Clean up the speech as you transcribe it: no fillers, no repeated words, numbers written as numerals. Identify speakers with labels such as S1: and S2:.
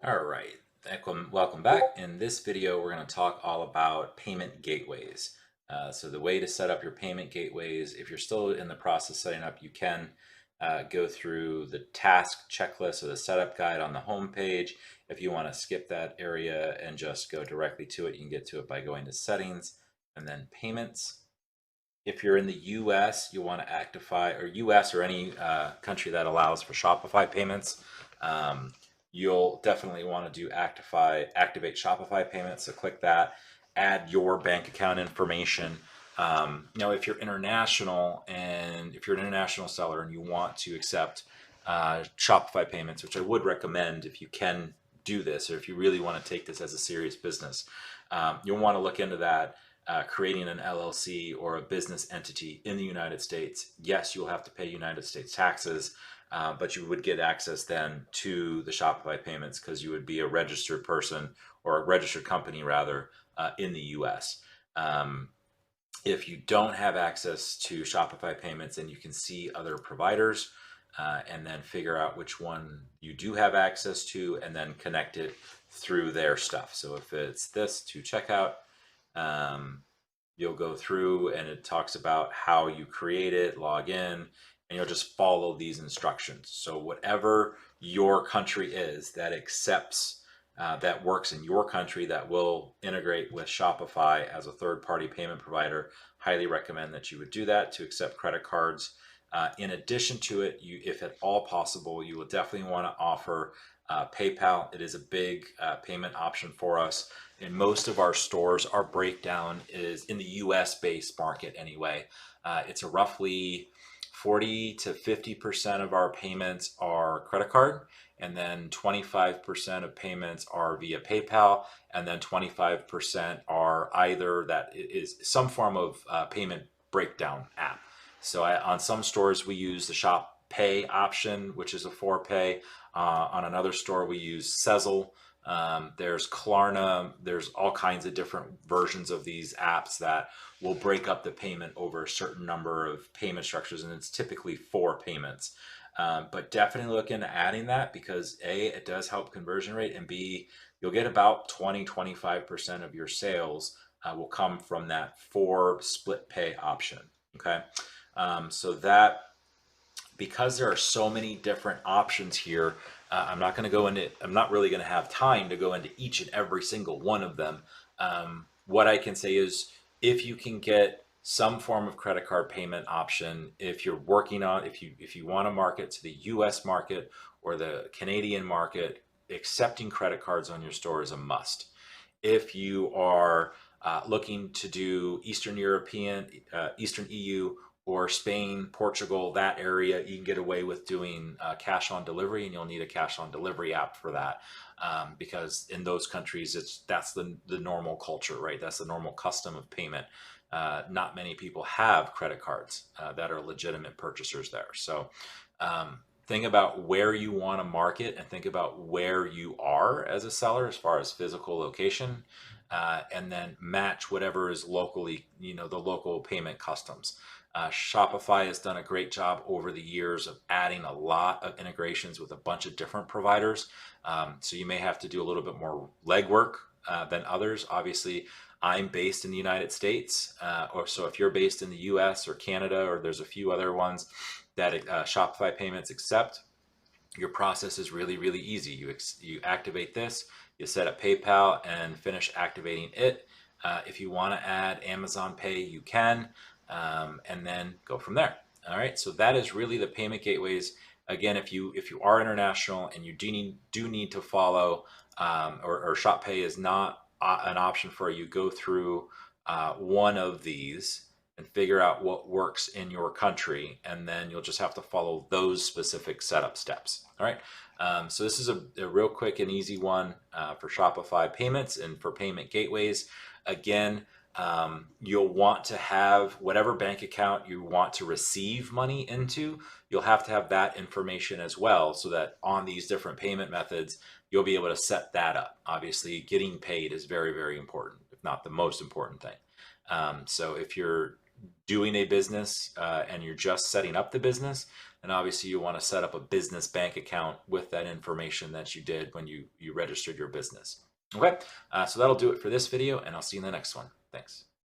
S1: All right, welcome back. In this video, we're going to talk all about payment gateways. So the way to set up your payment gateways, if you're still in the process of setting up, you can go through the task checklist or the setup guide on the home page. If you want to skip that area and just go directly to it, you can get to it by going to settings and then payments. If you're in the US, you want to US or any country that allows for Shopify payments. You'll definitely want to do activate Shopify payments. So click that, add your bank account information. If you're international and if you're an international seller and you want to accept Shopify payments, which I would recommend if you can do this, or if you really want to take this as a serious business, you'll want to look into that. Creating an LLC or a business entity in the United States. Yes, you'll have to pay United States taxes, but you would get access then to the Shopify payments because you would be a registered person or a registered company rather in the US. If you don't have access to Shopify payments, then you can see other providers and then figure out which one you do have access to and then connect it through their stuff. So if it's this to checkout, you'll go through and it talks about how you create it, log in, and you'll just follow these instructions. So whatever your country is that accepts, that works in your country, that will integrate with Shopify as a third-party payment provider, highly recommend that you would do that to accept credit cards. In addition to it, if at all possible, you will definitely want to offer PayPal. It is a big payment option for us. In most of our stores, our breakdown is in the US based market anyway. It's a roughly 40 to 50% of our payments are credit card, and then 25% of payments are via PayPal, and then 25% are either that is some form of payment breakdown app. So on some stores, we use the Shop Pay option, which is a for pay. On another store, we use Sezzle. There's Klarna. There's all kinds of different versions of these apps that will break up the payment over a certain number of payment structures, and it's typically 4 payments. But definitely look into adding that because A, it does help conversion rate, and B, you'll get about 20-25% of your sales will come from that 4 split pay option. Okay, so that, because there are so many different options here, I'm not really going to have time to go into each and every single one of them. What I can say is if you can get some form of credit card payment option, if you want to market to the US market or the Canadian market, accepting credit cards on your store is a must. If you are looking to do Eastern EU, or Spain, Portugal, that area, you can get away with doing cash on delivery, and you'll need a cash on delivery app for that because in those countries, that's the normal culture, right? That's the normal custom of payment. Not many people have credit cards that are legitimate purchasers there. So think about where you want to market and think about where you are as a seller as far as physical location, and then match whatever is locally, the local payment customs. Shopify has done a great job over the years of adding a lot of integrations with a bunch of different providers. So you may have to do a little bit more legwork than others. Obviously, I'm based in the United States, or so if you're based in the US or Canada, or there's a few other ones that Shopify payments accept, your process is really, really easy. You activate this, you set up PayPal and finish activating it. If you want to add Amazon Pay, you can, and then go from there. All right, so that is really the payment gateways. Again, if you are international and you do need to follow, or Shop Pay is not an option for you, go through one of these and figure out what works in your country, and then you'll just have to follow those specific setup steps. All right, so this is a real quick and easy one for Shopify payments and for payment gateways. Again, you'll want to have whatever bank account you want to receive money into. You'll have to have that information as well, so that on these different payment methods, you'll be able to set that up. Obviously, getting paid is very, very important, if not the most important thing. So if you're doing a business and you're just setting up the business, then obviously you want to set up a business bank account with that information that you did when you registered your business. Okay, so that'll do it for this video, and I'll see you in the next one.